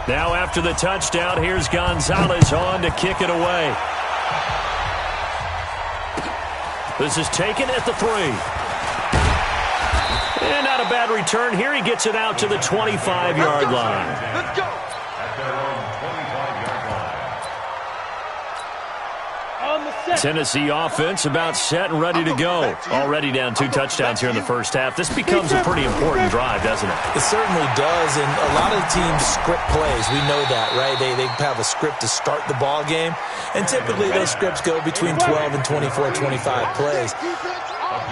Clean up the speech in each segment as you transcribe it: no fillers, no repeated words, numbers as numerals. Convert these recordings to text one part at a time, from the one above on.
Now after the touchdown, here's Gonzalez on to kick it away. This is taken at the 3. And not a bad return here. He gets it out to the 25-yard line. Let's go. Tennessee offense about set and ready to go. Already down 2 touchdowns here in the first half. This becomes a pretty important drive, doesn't it? It certainly does, and a lot of teams script plays. We know that, right? They have a script to start the ball game, and typically those scripts go between 12 and 24, 25 plays.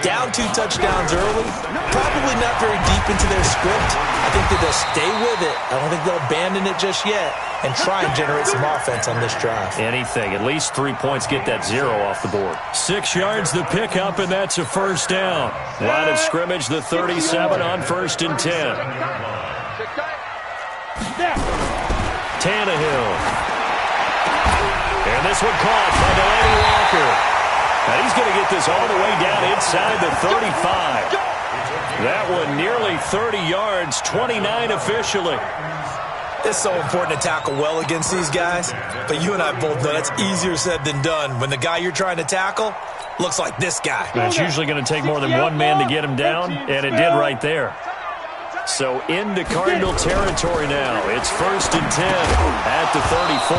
Down 2 touchdowns early, probably not very deep into their script. I think that they'll stay with it. I don't think they'll abandon it just yet and try and generate some offense on this drive. Anything. At least 3 points, get that 0 off the board. 6 yards the pickup, and that's a first down. Line of scrimmage, the 37 on 1st and 10. Tannehill. And this one caught by Delaney Walker. And he's going to get this all the way down inside the 35. That one nearly 30 yards, 29 officially. It's so important to tackle well against these guys, but you and I both know that's easier said than done. When the guy you're trying to tackle looks like this guy. It's usually going to take more than one man to get him down, and it did right there. So into Cardinal territory now. It's 1st and 10 at the 34.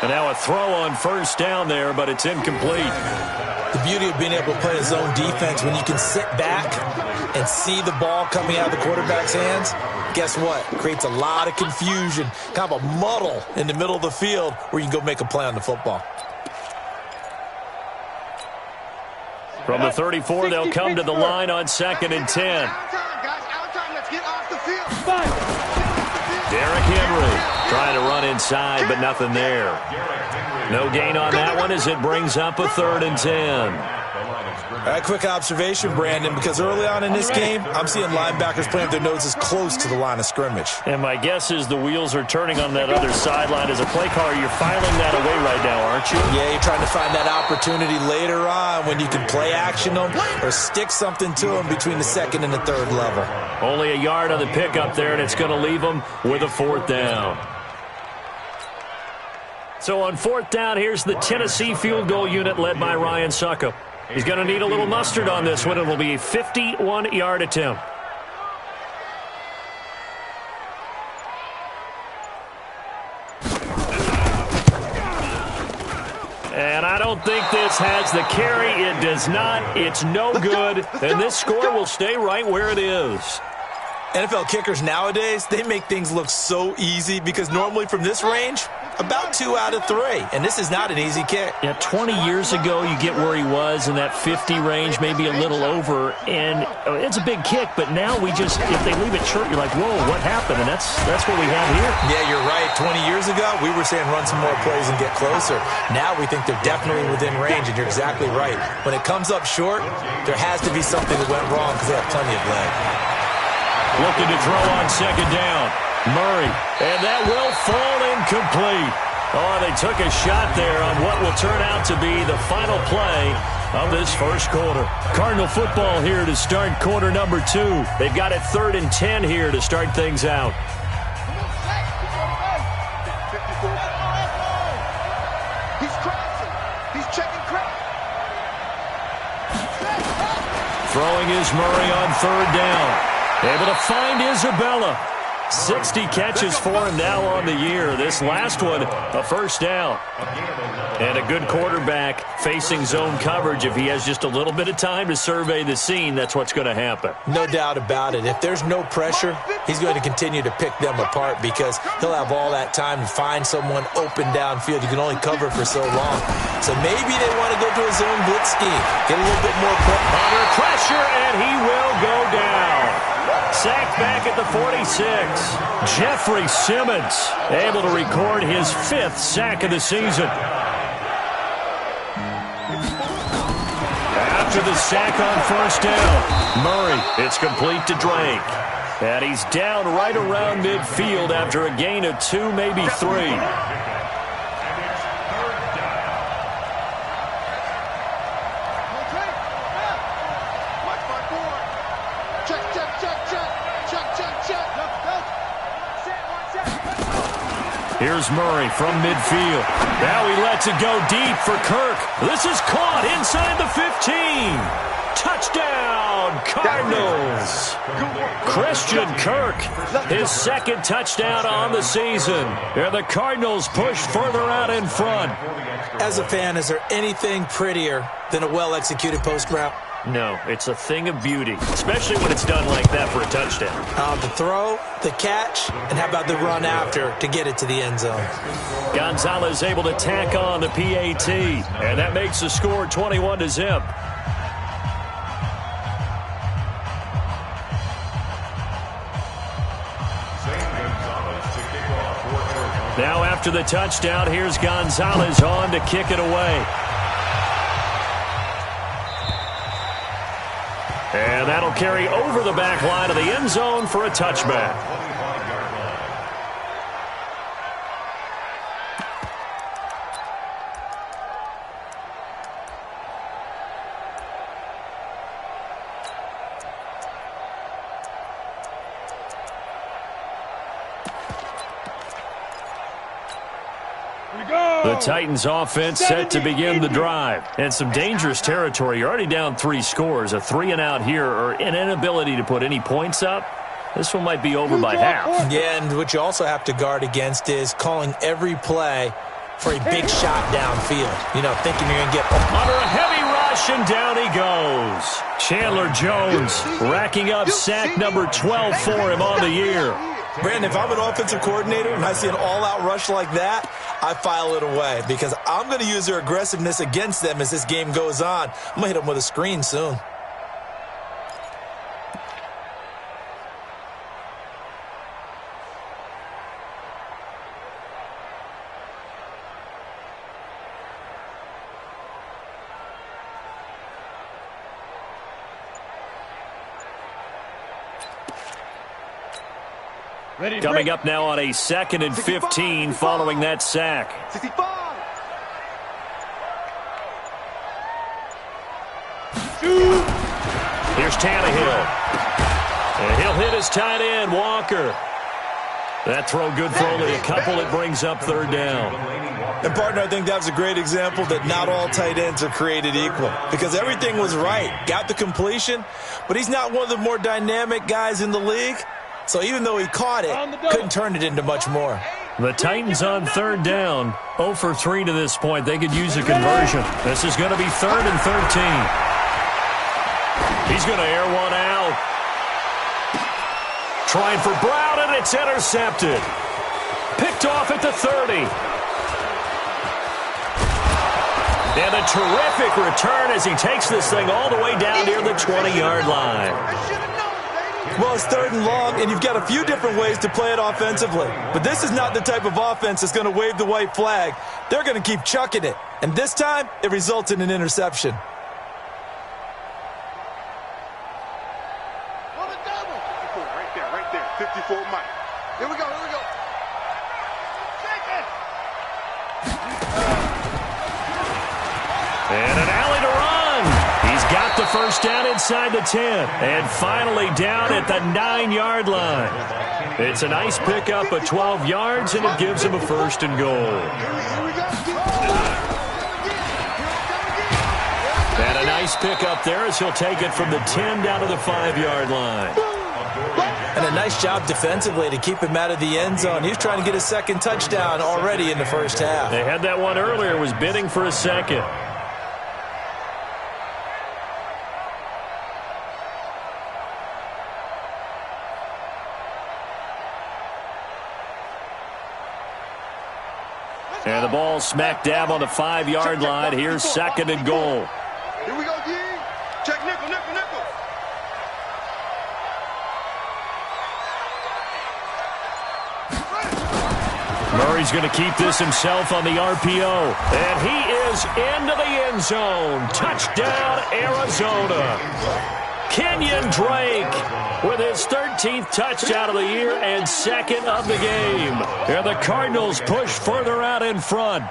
And now a throw on first down there, but it's incomplete. The beauty of being able to play a zone defense, when you can sit back and see the ball coming out of the quarterback's hands, guess what? Creates a lot of confusion, kind of a muddle in the middle of the field where you can go make a play on the football. From the 34, they'll come to the line on 2nd and 10. Derrick Henry trying to run inside, but nothing there. No gain on that one as it brings up a 3rd and 10. All right, quick observation, Brandon, because early on in this game, I'm seeing linebackers playing with their noses close to the line of scrimmage. And my guess is the wheels are turning on that other sideline. As a play caller, you're filing that away right now, aren't you? Yeah, you're trying to find that opportunity later on when you can play action them or stick something to them between the 2nd and the 3rd level. Only a yard on the pickup there, and it's going to leave them with a 4th down. So on 4th down, here's the Tennessee field goal unit led by Ryan Suckup. He's going to need a little mustard on this one. It will be a 51-yard attempt. And I don't think this has the carry. It does not. It's no good. And this score will stay right where it is. NFL kickers nowadays, they make things look so easy because normally from this range, about 2 out of 3. And this is not an easy kick. Yeah, 20 years ago, you get where he was in that 50 range, maybe a little over. And it's a big kick, but now we just, if they leave it short, you're like, whoa, what happened? And that's what we have here. Yeah, you're right. 20 years ago, we were saying run some more plays and get closer. Now we think they're definitely within range, and you're exactly right. When it comes up short, there has to be something that went wrong because they have plenty of leg. Looking to throw on 2nd down. Murray, and that will fall incomplete. Oh, they took a shot there on what will turn out to be the final play of this first quarter. Cardinal football here to start quarter number 2. They've got it 3rd and 10 here to start things out. He's crossing. He's checking crack. Throwing is Murray on 3rd down. Able to find Isabella. 60 catches for him now on the year. This last one, a first down. And a good quarterback facing zone coverage. If he has just a little bit of time to survey the scene, that's what's going to happen. No doubt about it. If there's no pressure, he's going to continue to pick them apart because he'll have all that time to find someone open downfield. You can only cover for so long. So maybe they want to go to a zone blitz scheme. Get a little bit more under pressure, and he will go down. Sacked back at the 46. Jeffrey Simmons able to record his 5th sack of the season. After the sack on first down, Murray, it's complete to Drake. And he's down right around midfield after a gain of 2, maybe 3. Here's Murray from midfield. Now he lets it go deep for Kirk. This is caught inside the 15. Touchdown, Cardinals. Christian Kirk, his second touchdown on the season. And the Cardinals push further out in front. As a fan, is there anything prettier than a well-executed post route? No, it's a thing of beauty, especially when it's done like that for a touchdown. The throw, the catch, and how about the run after to get it to the end zone? Gonzalez able to tack on the PAT, and that makes the score 21-0. Now after the touchdown, here's Gonzalez on to kick it away. And that'll carry over the back line of the end zone for a touchback. The Titans offense set to begin the drive. And some dangerous territory. You're already down 3 scores. A 3-and-out here or an inability to put any points up. This one might be over by half. Yeah, and what you also have to guard against is calling every play for a big shot downfield. You know, thinking you're going to get under a heavy rush, and down he goes. Chandler Jones racking up sack number 12 for him on the year. Brandon, if I'm an offensive coordinator and I see an all-out rush like that, I file it away because I'm going to use their aggressiveness against them as this game goes on. I'm going to hit them with a screen soon. Coming up now on a 2nd and 15 following that sack. 65. Here's Tannehill. And he'll hit his tight end, Walker. That throw good for only a couple. It brings up 3rd down. And, partner, I think that was a great example that not all tight ends are created equal because everything was right. Got the completion, but he's not one of the more dynamic guys in the league. So even though he caught it, couldn't turn it into much more. The Titans on 3rd down. 0 for 3 to this point. They could use a conversion. This is going to be 3rd and 13. He's going to air one out. Trying for Brown, and it's intercepted. Picked off at the 30. And a terrific return as he takes this thing all the way down near the 20-yard line. Well, it's 3rd and long, and you've got a few different ways to play it offensively. But this is not the type of offense that's going to wave the white flag. They're going to keep chucking it. And this time, it results in an interception. On a double. 54, right there. 54, Mike. Here we go. Shake it. And an alley to run. He's got the first down inside the 10. And finally down at the 9-yard line. It's a nice pickup of 12 yards, and it gives him a 1st and goal. And a nice pickup there as he'll take it from the 10 down to the 5-yard line. And a nice job defensively to keep him out of the end zone. He was trying to get a 2nd touchdown already in the first half. They had that one earlier, was bidding for a 2nd. And the ball smack dab on the 5-yard line. Here's 2nd and goal. Here we go, G. Check nickel. Murray's going to keep this himself on the RPO. And he is into the end zone. Touchdown, Arizona. Kenyon Drake with his 13th touchdown of the year and 2nd of the game. And the Cardinals push further out in front.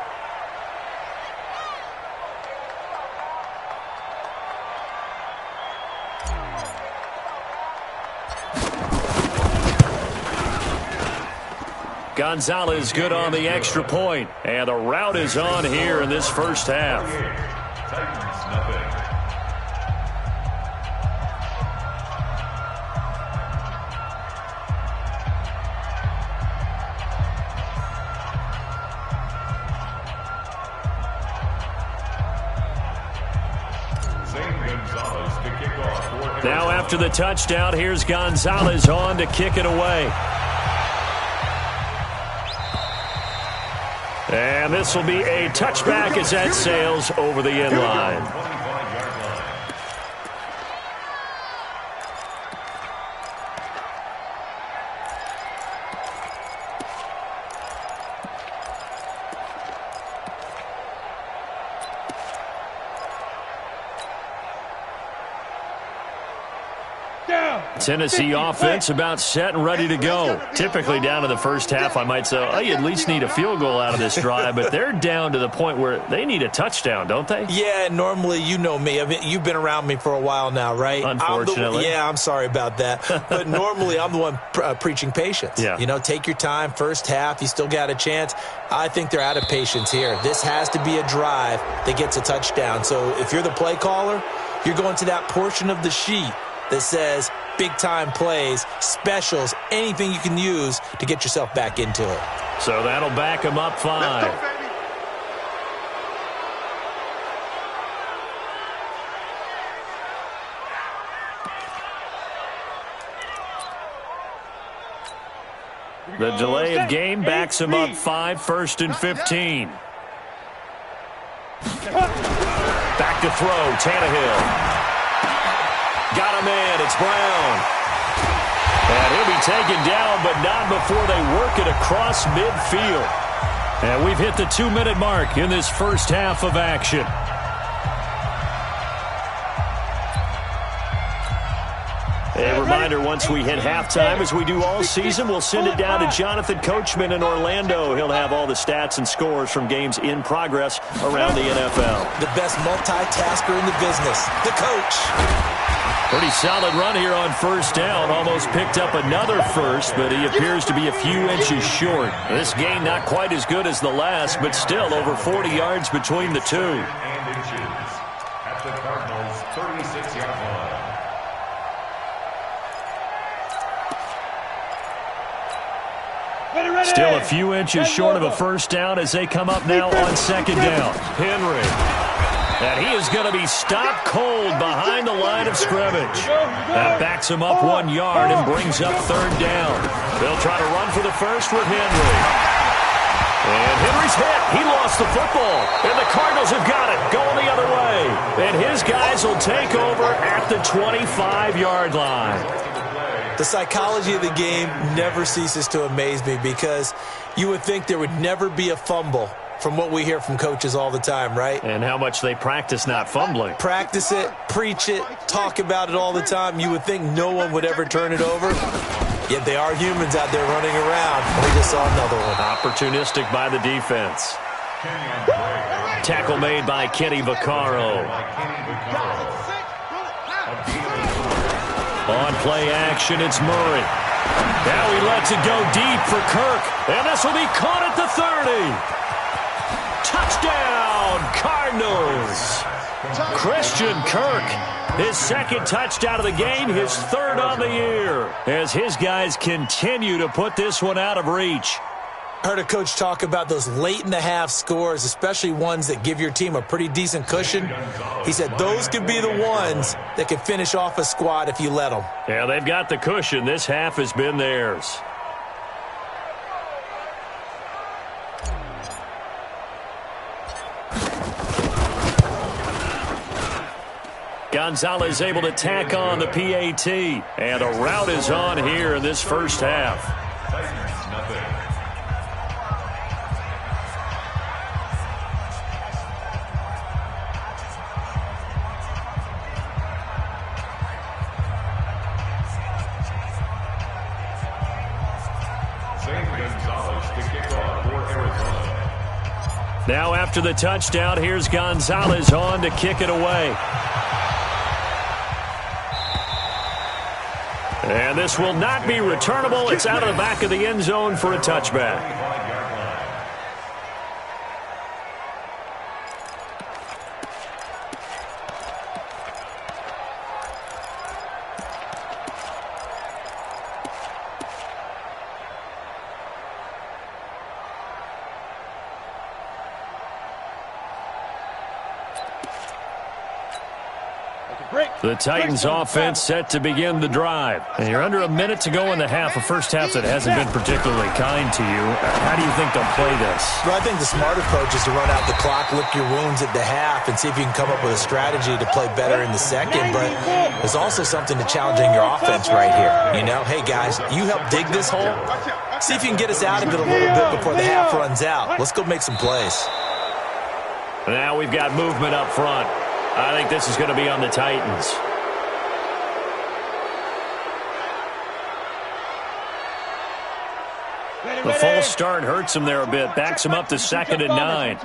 Gonzalez good on the extra point. And the rout is on here in this first half. Now after the touchdown, here's Gonzalez on to kick it away. And this will be a touchback as that sails over the end line. Tennessee offense about set and ready to go. Typically down to the first half, I might say, oh, you at least need a field goal out of this drive, but they're down to the point where they need a touchdown, don't they? Yeah, normally, you know me. I mean, you've been around me for a while now, right? Unfortunately. I'm sorry about that. But normally, I'm the one preaching patience. Yeah. You know, take your time. First half, you still got a chance. I think they're out of patience here. This has to be a drive that gets a touchdown. So if you're the play caller, you're going to that portion of the sheet that says big-time plays, specials, anything you can use to get yourself back into it. So that'll back them up 5. The delay of game backs him up 5, 1st and 15. Back to throw, Tannehill. Got him in. It's Brown. And he'll be taken down, but not before they work it across midfield. And we've hit the 2-minute mark in this first half of action. A reminder, once we hit halftime, as we do all season, we'll send it down to Jonathan Coachman in Orlando. He'll have all the stats and scores from games in progress around the NFL. The best multitasker in the business, the coach. Pretty solid run here on first down. Almost picked up another first, but he appears to be a few inches short. This gain not quite as good as the last, but still over 40 yards between the two. At the Cardinals' 36-yard line. Still a few inches short of a first down as they come up now on second down. Henry. And he is going to be stopped cold behind the line of scrimmage. That backs him up 1 yard and brings up third down. They'll try to run for the first with Henry. And Henry's hit. He lost the football. And the Cardinals have got it, going the other way. And his guys will take over at the 25-yard line. The psychology of the game never ceases to amaze me because you would think there would never be a fumble from what we hear from coaches all the time, right? And how much they practice not fumbling. Practice it, preach it, talk about it all the time. You would think no one would ever turn it over. Yet they are humans out there running around. And we just saw another one. Opportunistic by the defense. Tackle made by Kenny Vaccaro. On play action, it's Murray. Now he lets it go deep for Kirk. And this will be caught at the 30. Touchdown, Cardinals. Christian Kirk, his second touchdown of the game, his third on the year, as his guys continue to put this one out of reach. I heard a coach talk about those late-in-the-half scores, especially ones that give your team a pretty decent cushion. He said those could be the ones that can finish off a squad if you let them. Yeah, they've got the cushion. This half has been theirs. Gonzalez able to tack on the PAT, and a rout is on here in this first half. Now after the touchdown, here's Gonzalez on to kick it away. And this will not be returnable. It's out of the back of the end zone for a touchback. The Titans offense set to begin the drive. And you're under a minute to go in the half, a first half that hasn't been particularly kind to you. How do you think they'll play this? Well, I think the smart approach is to run out the clock, lick your wounds at the half, and see if you can come up with a strategy to play better in the second. But there's also something to challenging your offense right here. You know, hey, guys, you help dig this hole. See if you can get us out of it a little bit before the half runs out. Let's go make some plays. Now we've got movement up front. I think this is going to be on the Titans. The false start hurts him there a bit. Backs him up to 2nd and 9.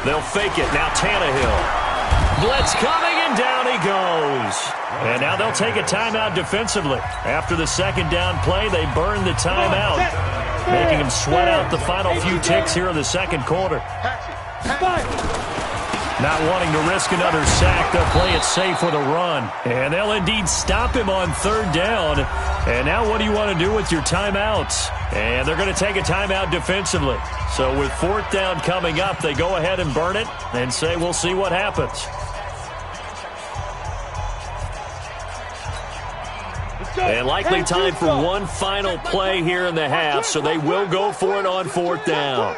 They'll fake it. Now Tannehill. Blitz coming, and down he goes. And now they'll take a timeout defensively. After the second down play, they burn the timeout, making him sweat out the final few ticks here in the second quarter. Not wanting to risk another sack, they'll play it safe with a run. And they'll indeed stop him on 3rd down. And now what do you want to do with your timeouts? And they're going to take a timeout defensively. So with 4th down coming up, they go ahead and burn it and say we'll see what happens. And likely time for one final play here in the half, so they will go for it on 4th down.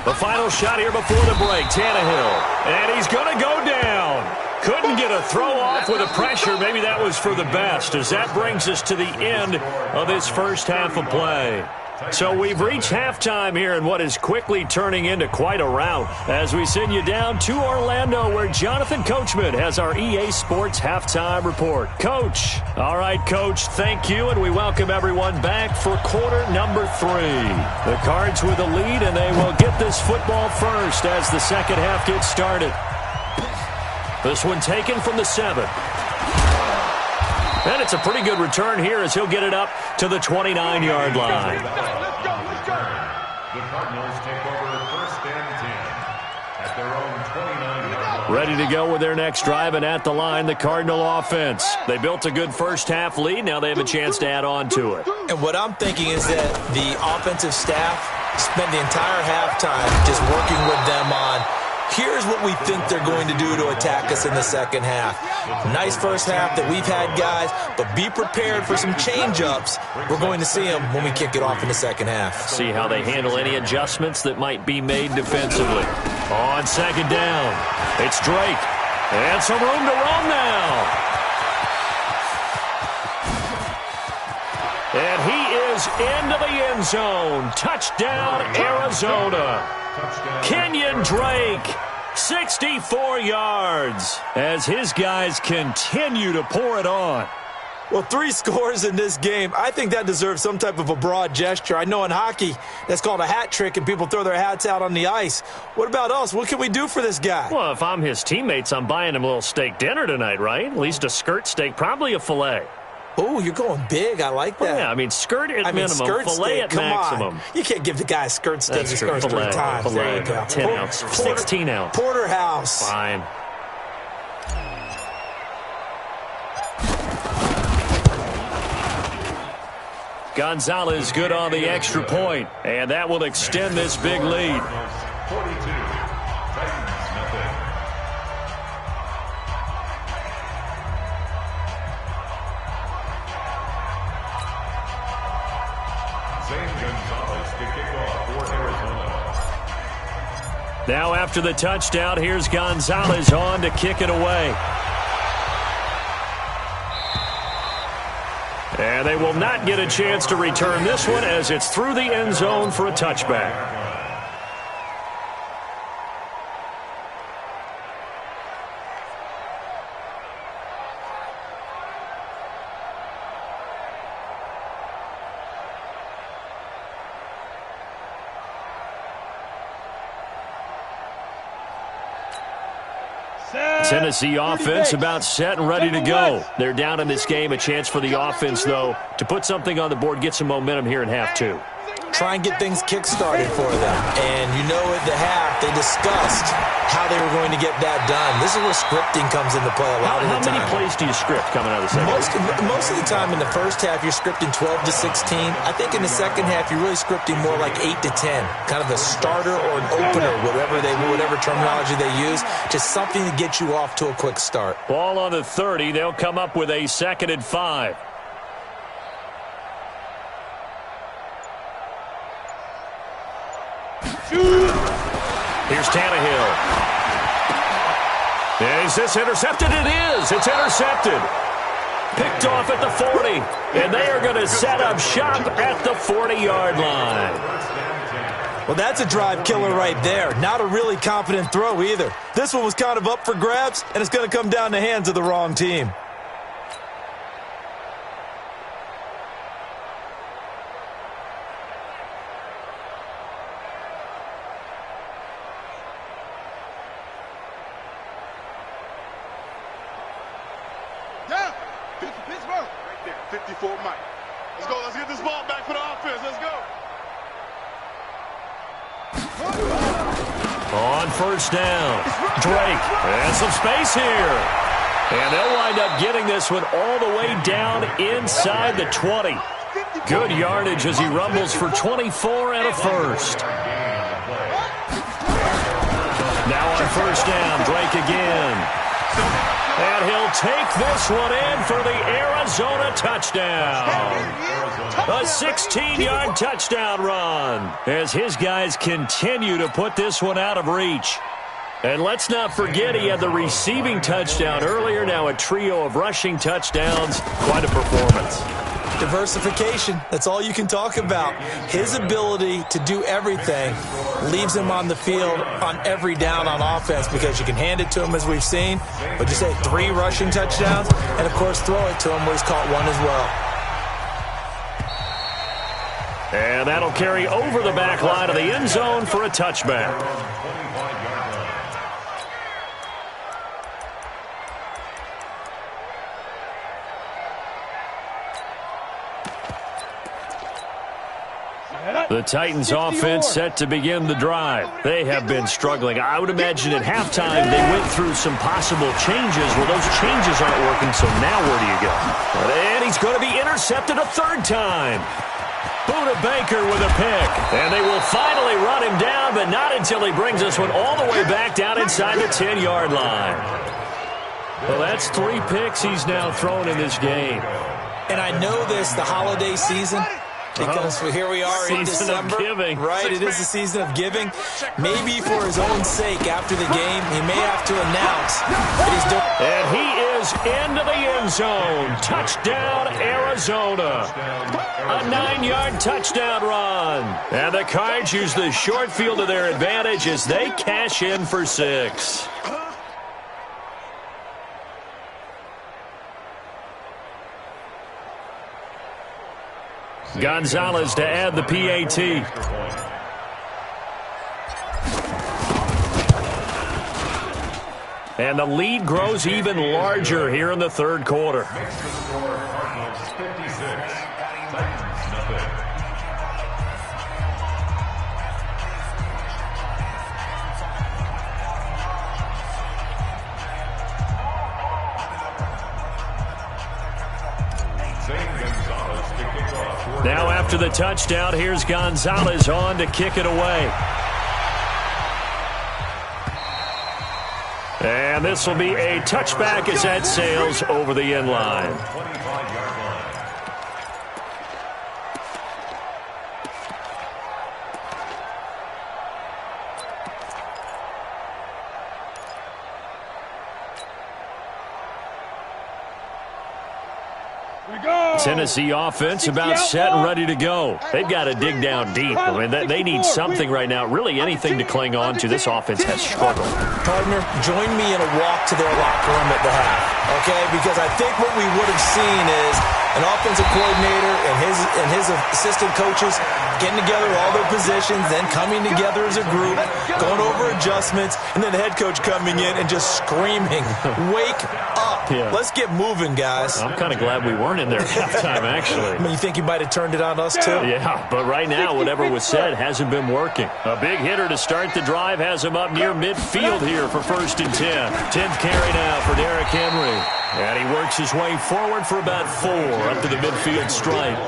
The final shot here before the break, Tannehill. And he's going to go down. Couldn't get a throw off with the pressure. Maybe that was for the best, as that brings us to the end of this first half of play. So we've reached halftime here in what is quickly turning into quite a rout as we send you down to Orlando, where Jonathan Coachman has our EA Sports Halftime Report. Coach. All right, Coach, thank you, and we welcome everyone back for quarter number 3. The Cards with a lead, and they will get this football first as the second half gets started. This one taken from the 7. And it's a pretty good return here as he'll get it up to the 29-yard line. Let's go. The Cardinals take over 1st and 10 at their own 29-yard line. Ready to go with their next drive, and at the line, the Cardinal offense. They built a good first half lead. Now they have a chance to add on to it. And what I'm thinking is that the offensive staff spent the entire halftime just working with them on, here's what we think they're going to do to attack us in the second half. Nice first half that we've had, guys, but be prepared for some change-ups. We're going to see them when we kick it off in the second half. See how they handle any adjustments that might be made defensively. On 2nd down, it's Drake. And some room to roam now. And he is into the end zone. Touchdown, Arizona. Kenyon Drake, 64 yards, as his guys continue to pour it on. Well, 3 scores in this game. I think that deserves some type of a broad gesture. I know in hockey, that's called a hat trick, and people throw their hats out on the ice. What about us? What can we do for this guy? Well, if I'm his teammates, I'm buying him a little steak dinner tonight, right? At least a skirt steak, probably a filet. Oh, you're going big. I like that. Well, yeah, I mean, skirt at minimum, skirt filet steak, at come maximum. On. You can't give the guy a skirt steak. That's He true. scores 3 times. Filet, There you go. 10 ounce, 16 ounce. Porterhouse. Fine. Gonzalez good on the extra point, and that will extend this big lead. 42, Titans nothing. Zane Gonzalez to kick off for Arizona. Now after the touchdown, here's Gonzalez on to kick it away. And they will not get a chance to return this one as it's through the end zone for a touchback. Tennessee offense about set and ready to go. They're down in this game. A chance for the offense, though, to put something on the board, get some momentum here in half two. Try and get things kick-started for them. And you know at the half, they discussed how they were going to get that done. This is where scripting comes into play a lot of the time. How many plays do you script coming out of the second half? Most of the time in the first half, you're scripting 12 to 16. I think in the second half, you're really scripting more like 8 to 10. Kind of a starter or an opener, whatever terminology they use. Just something to get you off to a quick start. Ball on the 30. They'll come up with a 2nd and 5. Here's Tannehill. Is this intercepted? It is. It's intercepted. Picked off at the 40. And they are going to set up shop at the 40-yard line. Well, that's a drive killer right there. Not a really confident throw either. This one was kind of up for grabs, and it's going to come down the hands of the wrong team. Pittsburgh. Right there. 54 Mike. Let's go. Let's get this ball back for the offense. Let's go. On first down, Drake has some space here. And they'll wind up getting this one all the way down inside the 20. Good yardage as he rumbles for 24 and a first. Now on first down, Drake again. And he'll take this one in for the Arizona touchdown. A 16-yard touchdown run as his guys continue to put this one out of reach. And let's not forget he had the receiving touchdown earlier. Now a trio of rushing touchdowns. Quite a performance. Diversification, that's all you can talk about. His ability to do everything leaves him on the field on every down on offense because you can hand it to him as we've seen, but you say 3 rushing touchdowns, and of course throw it to him where he's caught 1 as well. And that'll carry over the back line of the end zone for a touchback. The Titans offense set to begin the drive. They have been struggling. I would imagine at halftime they went through some possible changes. Well, those changes aren't working, so now where do you go? And he's going to be intercepted a 3rd time. Buda Baker with a pick. And they will finally run him down, but not until he brings this one all the way back down inside the 10-yard line. Well, that's 3 picks he's now thrown in this game. And I know this, the holiday season, because here we are in December, right? It is the season of giving. Maybe for his own sake after the game, he may have to announce that he's doing. And he is into the end zone. Touchdown, Arizona. A 9-yard touchdown run. And the Cards use the short field to their advantage as they cash in for 6. Gonzalez to add the PAT. And the lead grows even larger here in the 3rd quarter. Now after the touchdown, here's Gonzalez on to kick it away. And this will be a touchback as that sails over the end line. Tennessee offense about set and ready to go. They've got to dig down deep. I mean, they need something right now, really anything to cling on to. This offense has struggled. Partner, join me in a walk to their locker room at the half, okay? Because I think what we would have seen is an offensive coordinator and his assistant coaches getting together all their positions, then coming together as a group, going over adjustments, and then the head coach coming in and just screaming, "Wake up. Yeah. Let's get moving, guys." I'm kind of glad we weren't in there at halftime, actually. I mean, you think he might have turned it on us, too? Yeah, but right now, whatever was said hasn't been working. A big hitter to start the drive has him up near midfield here for 1st and 10. 10th carry now for Derrick Henry. And he works his way forward for about 4 up to the midfield stripe.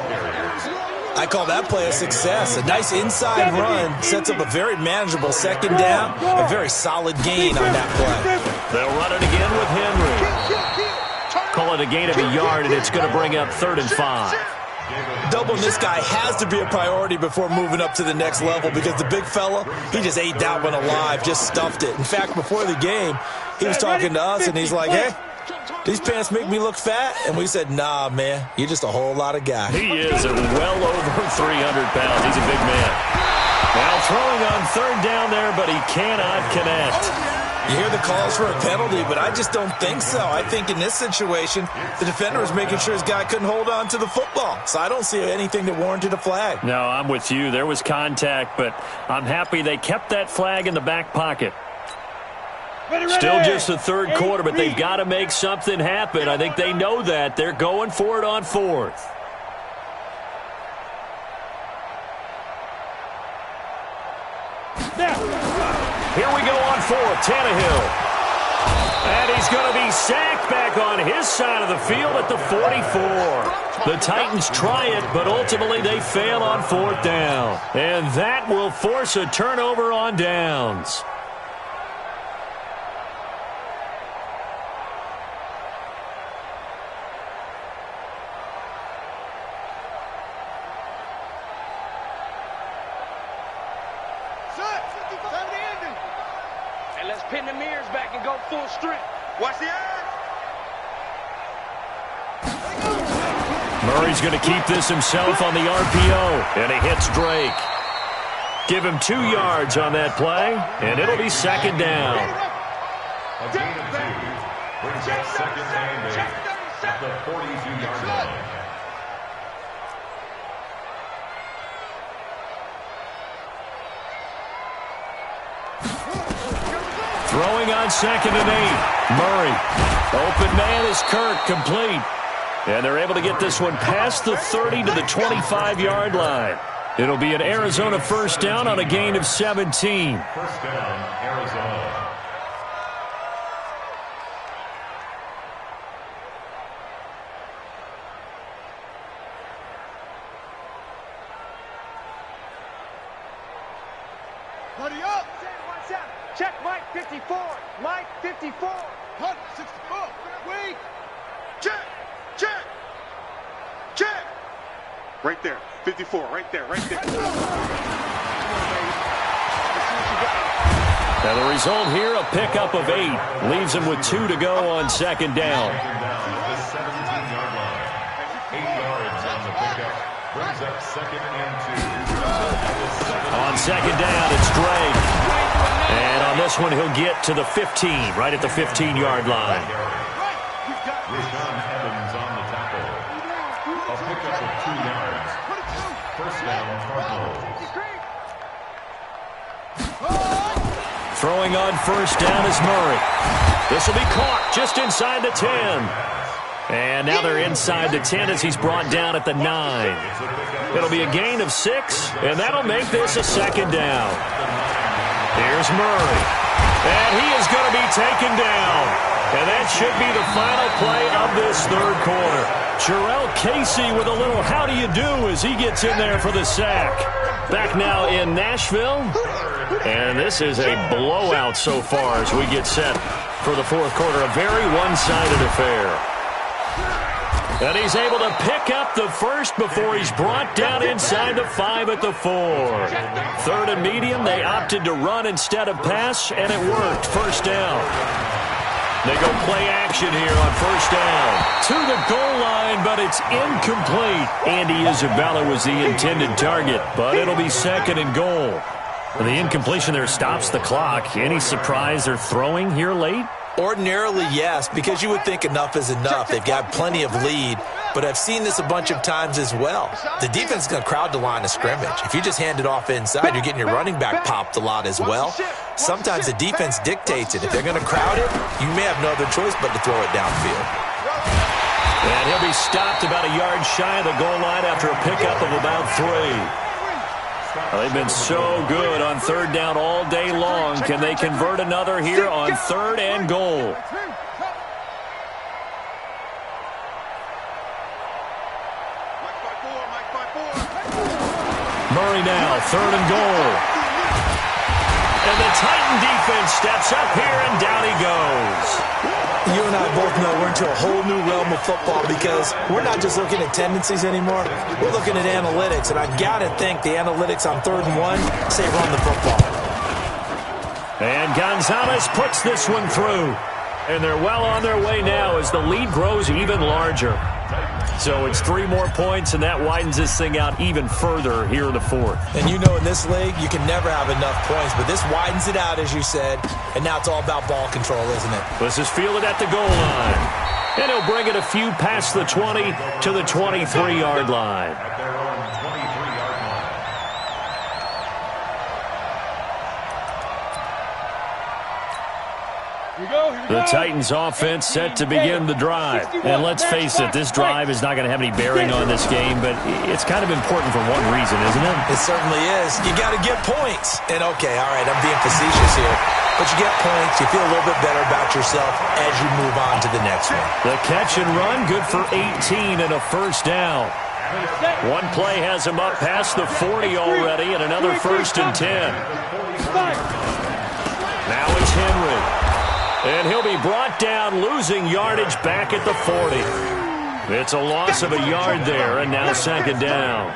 I call that play a success. A nice inside run sets up a very manageable 2nd down, a very solid gain on that play. They'll run it again with Henry. Call it a gain of a yard, and it's going to bring up 3rd and 5. Doubling this guy has to be a priority before moving up to the next level because the big fella, he just ate that one alive, just stuffed it. In fact, before the game, he was talking to us, and he's like, "Hey, these pants make me look fat." And we said, "Nah, man, you're just a whole lot of guy." He is well over 300 pounds. He's a big man. Now throwing on 3rd down there, but he cannot connect. You hear the calls for a penalty, but I just don't think so. I think in this situation, the defender was making sure his guy couldn't hold on to the football. So I don't see anything that warranted a flag. No, I'm with you. There was contact, but I'm happy they kept that flag in the back pocket. Still just the 3rd quarter, but they've got to make something happen. I think they know that. They're going for it on 4th. Here we go on 4th, Tannehill. And he's going to be sacked back on his side of the field at the 44. The Titans try it, but ultimately they fail on 4th down. And that will force a turnover on downs. And let's pin the mirrors back and go full strength. Watch the eyes. Murray's going to keep this himself on the RPO, and he hits Drake. Give him 2 yards on that play, and it'll be 2nd down. A gain of 2 brings up 2nd and 8 at the 42-yard line. Throwing on 2nd and 8. Murray. Open man is Kirk, complete. And they're able to get this one past the 30 to the 25-yard line. It'll be an Arizona 1st down on a gain of 17. 1st down, Arizona. Buddy up. Check Mike 54. Mike 54. Hunt 64. Wait. Check. Check. Check. Right there. 54. Right there. Right there. Now the result here, a pickup of 8. Leaves him with 2 to go on 2nd down. The 17-yard line. 8 yards on the pickup. Brings up 2nd and 2. On 2nd down, it's Drake. And on this one, he'll get to the 15, right at the 15-yard line. Rashawn Evans on the tackle. A pickup of 2 yards. 1st down, Cardinals. Throwing on 1st down is Murray. This will be caught just inside the 10. And now they're inside the 10 as he's brought down at the 9. It'll be a gain of 6, and that'll make this a 2nd down. Here's Murray. And he is going to be taken down. And that should be the final play of this 3rd quarter. Jarrell Casey with a little how do you do as he gets in there for the sack. Back now in Nashville. And this is a blowout so far as we get set for the 4th quarter. A very one-sided affair. And he's able to pick up the 1st before he's brought down inside the 5 at the 4. 3rd and medium, they opted to run instead of pass, and it worked. 1st down. They go play action here on first down. To the goal line, but it's incomplete. Andy Isabella was the intended target, but it'll be second and goal. The incompletion there stops the clock. Any surprise they're throwing here late? Ordinarily, yes, because you would think enough is enough. They've got plenty of lead, but I've seen this a bunch of times as well. The defense is going to crowd the line of scrimmage. If you just hand it off inside, you're getting your running back popped a lot as well. Sometimes the defense dictates it. If they're going to crowd it, you may have no other choice but to throw it downfield. And he'll be stopped about a yard shy of the goal line after a pickup of about 3. Well, they've been so good on third down all day long. Can they convert another here on third and goal? Murray now, third and goal. And the Titan defense steps up here, and down he goes. You and I both know we're into a whole new realm of football because we're not just looking at tendencies anymore. We're looking at analytics, and I got to think the analytics on 3rd and 1 say run the football. And Gonzalez puts this one through. And they're well on their way now as the lead grows even larger. So it's 3 more points, and that widens this thing out even further here in the 4th. And you know in this league, you can never have enough points, but this widens it out, as you said, and now it's all about ball control, isn't it? This is fielded at the goal line. And he'll bring it a few past the 20 to the 23-yard line. The Titans offense set to begin the drive. And let's face it, this drive is not going to have any bearing on this game, but it's kind of important for one reason, isn't it? It certainly is. You got to get points. And okay, all right, I'm being facetious here. But you get points, you feel a little bit better about yourself as you move on to the next one. The catch and run, good for 18 and a first down. One play has him up past the 40 already, and another 1st and 10. Now it's Henry. And he'll be brought down, losing yardage back at the 40. It's a loss of a yard there, and now 2nd down.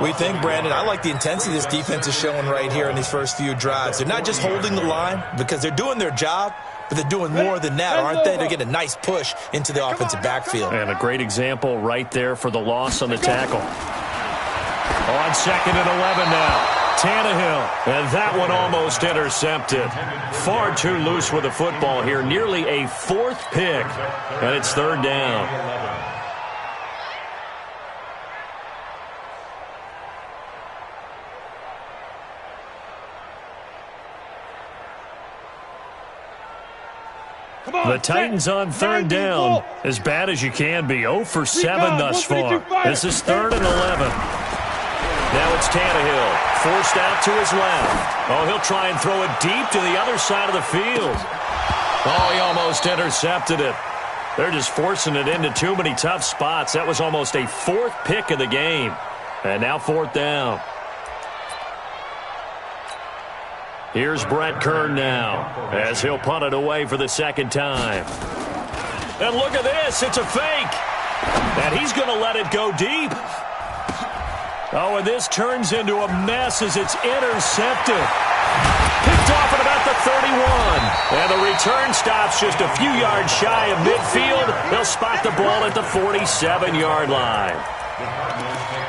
We think, Brandon, I like the intensity this defense is showing right here in these first few drives. They're not just holding the line because they're doing their job, but they're doing more than that, aren't they? They're getting a nice push into the offensive backfield. And a great example right there for the loss on the tackle. On 2nd and 11 now. Tannehill, and that one almost intercepted. Far too loose with the football here. Nearly a 4th pick, and it's 3rd down. The Titans on 3rd down. As bad as you can be. 0 for 7 thus far. This is 3rd and 11. Now it's Tannehill, forced out to his left. Oh, he'll try and throw it deep to the other side of the field. Oh, he almost intercepted it. They're just forcing it into too many tough spots. That was almost a 4th pick of the game. And now 4th down. Here's Brett Kern now, as he'll punt it away for the 2nd time. And look at this, it's a fake. And he's going to let it go deep. Oh, and this turns into a mess as it's intercepted. Picked off at about the 31. And the return stops just a few yards shy of midfield. They'll spot the ball at the 47-yard line.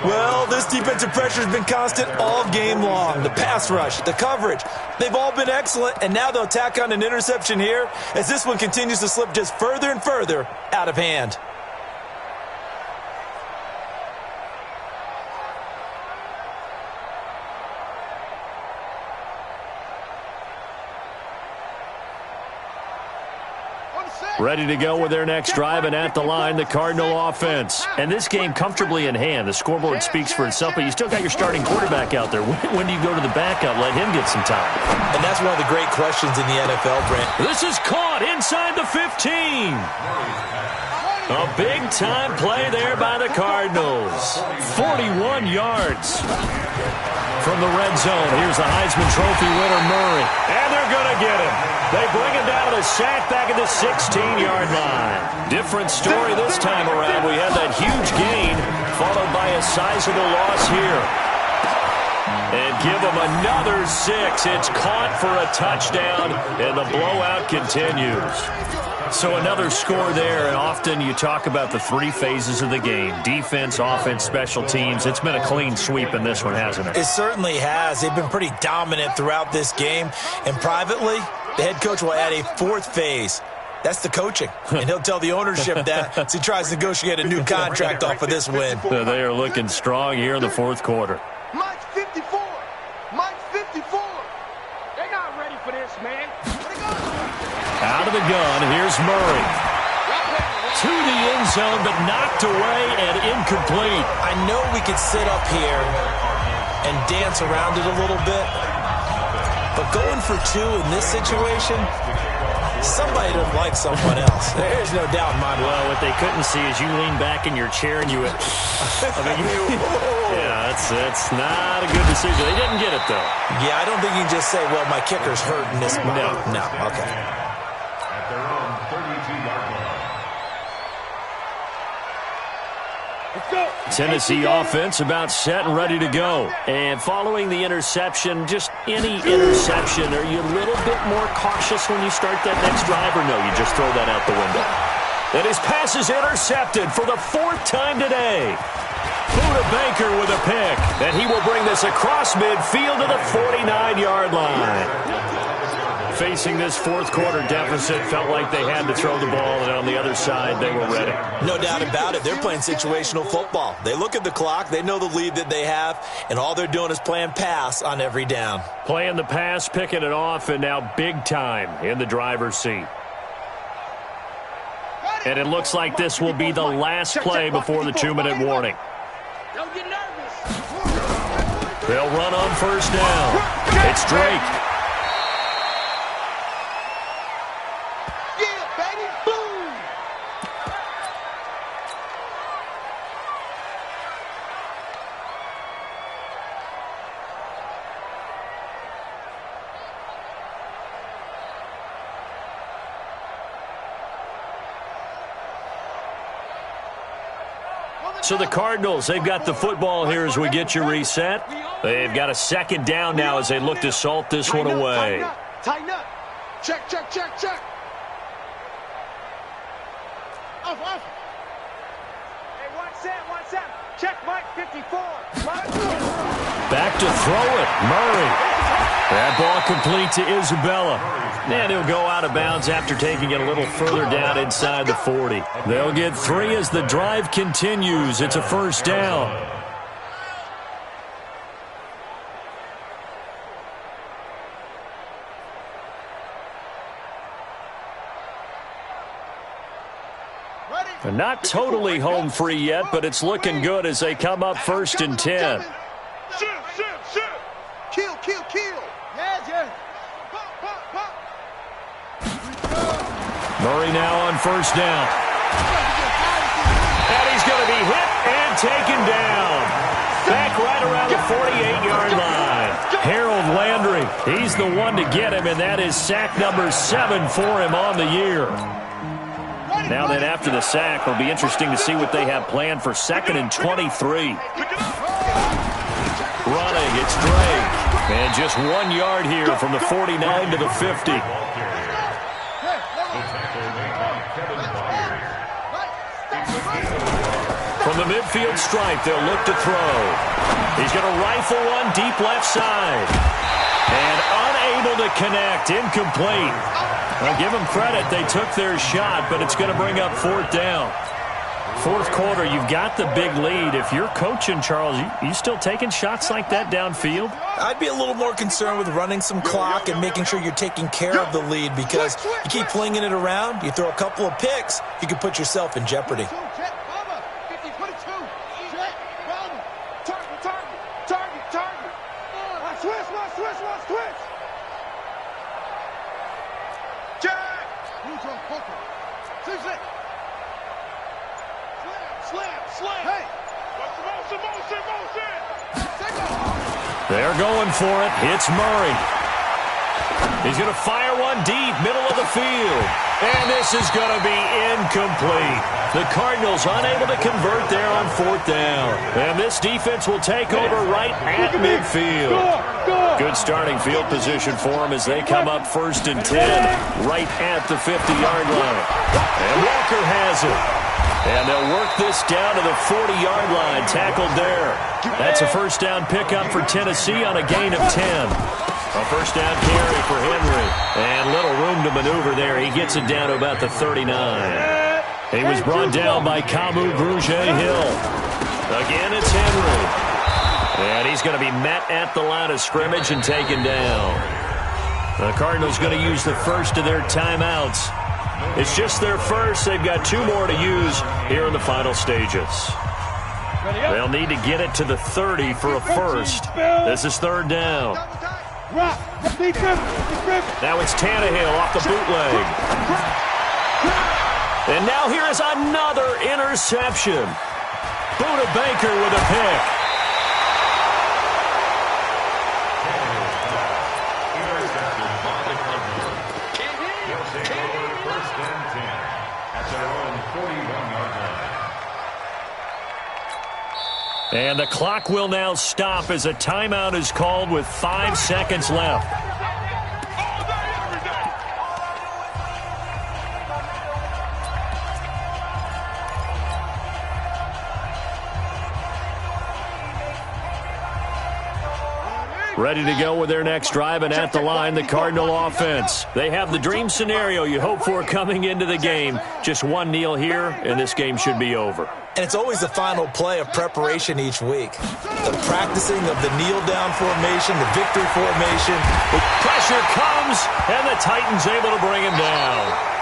Well, this defensive pressure has been constant all game long. The pass rush, the coverage, they've all been excellent. And now they'll tack on an interception here as this one continues to slip just further and further out of hand. Ready to go with their next drive, and at the line, the Cardinal offense. And this game comfortably in hand. The scoreboard speaks for itself, but you still got your starting quarterback out there. When do you go to the backup? Let him get some time. And that's one of the great questions in the NFL, Brent. This is caught inside the 15. A big-time play there by the Cardinals. 41 yards. From the red zone, here's the Heisman Trophy winner, Murray. And they're going to get him. They bring him down to the sack back at the 16-yard line. Different story this time around. We had that huge gain, followed by a sizable loss here. And give him another 6. It's caught for a touchdown, and the blowout continues. So another score there, and often you talk about the three phases of the game: defense, offense, special teams. It's been a clean sweep in this one, hasn't it? It certainly has. They've been pretty dominant throughout this game. And privately, the head coach will add a fourth phase. That's the coaching. And he'll tell the ownership that as he tries to negotiate a new contract off of this win. So they are looking strong here in the fourth quarter. Mike's 54. Mike's 54. They're not ready for this, man. Out of the gun, here's Murray. To the end zone, but knocked away and incomplete. I know we could sit up here and dance around it a little bit, but going for two in this situation, somebody doesn't like someone else. There's no doubt in my mind. Well, what they couldn't see is you lean back in your chair and you went, yeah, that's not a good decision. They didn't get it, though. Yeah, I don't think you can just say, well, my kicker's hurt in this moment. No, okay. At their own 32-yard line. Let's go. Tennessee offense about set and ready to go. And following the interception, just any interception, are you a little bit more cautious when you start that next drive, or no, you just throw that out the window? And his pass is intercepted for the fourth time today. Buda Baker with a pick, and he will bring this across midfield to the 49-yard line. Facing this fourth quarter deficit, felt like they had to throw the ball, and on the other side, they were ready. No doubt about it. They're playing situational football. They look at the clock, they know the lead that they have, and all they're doing is playing pass on every down. Playing the pass, picking it off, and now big time in the driver's seat. And it looks like this will be the last play before the 2-minute warning. Don't get nervous. They'll run on first down. It's Drake. So the Cardinals, they've got the football here as we get you reset. They've got a second down now as they look to salt this one away. Tighten up. Check. Off. Hey, watch that. Check Mike 54. Back to throw it. Murray. That ball complete to Isabella. And he'll go out of bounds after taking it a little further down inside the 40. They'll get 3 as the drive continues. It's a first down. And not totally home free yet, but it's looking good as they come up first and 10. Shoot. Kill. Yeah. Murray now on first down. And he's going to be hit and taken down. Back right around the 48-yard line. Harold Landry, he's the one to get him, and that is sack number 7 for him on the year. Now then, after the sack, it'll be interesting to see what they have planned for 2nd and 23. Running, it's Drake. And just 1 yard here from the 49 to the 50. From the midfield stripe, they'll look to throw. He's going to rifle one deep left side. And unable to connect, incomplete. I'll give them credit. They took their shot, but it's going to bring up 4th down. Fourth quarter, you've got the big lead. If you're coaching, Charles, you still taking shots like that downfield? I'd be a little more concerned with running some clock and making sure you're taking care of the lead, because you keep flinging it around, you throw a couple of picks, you can put yourself in jeopardy. They're going for it. It's Murray. He's going to fire one deep, middle of the field. And this is going to be incomplete. The Cardinals unable to convert there on 4th down. And this defense will take over right at midfield. Good starting field position for them as they come up 1st and 10, right at the 50-yard line. And Walker has it. And they'll work this down to the 40-yard line, tackled there. That's a first down pickup for Tennessee on a gain of 10. A first down carry for Henry. And little room to maneuver there. He gets it down to about the 39. He was brought down by Kamu Grugier-Hill. Again, it's Henry. And he's going to be met at the line of scrimmage and taken down. The Cardinals going to use the first of their timeouts. It's just their first. They've got 2 more to use here in the final stages. They'll need to get it to the 30 for a first. This is 3rd down. Now it's Tannehill off the bootleg. And now here is another interception. Buda Baker with a pick. And the clock will now stop as a timeout is called with 5 seconds left. Ready to go with their next drive, and at the line, the Cardinal offense. They have the dream scenario you hope for coming into the game. Just one kneel here, and this game should be over. And it's always the final play of preparation each week. The practicing of the kneel-down formation, the victory formation. The pressure comes, and the Titans able to bring him down.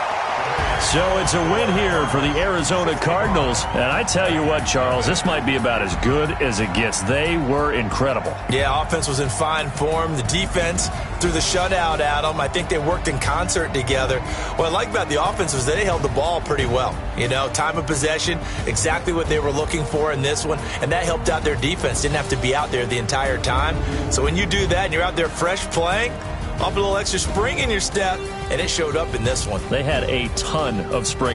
So it's a win here for the Arizona Cardinals. And I tell you what, Charles, this might be about as good as it gets. They were incredible. Yeah, offense was in fine form. The defense threw the shutout at them. I think they worked in concert together. What I like about the offense was they held the ball pretty well. You know, time of possession, exactly what they were looking for in this one. And that helped out their defense. Didn't have to be out there the entire time. So when you do that and you're out there fresh playing, up a little extra spring in your step, and it showed up in this one. They had a ton of spring.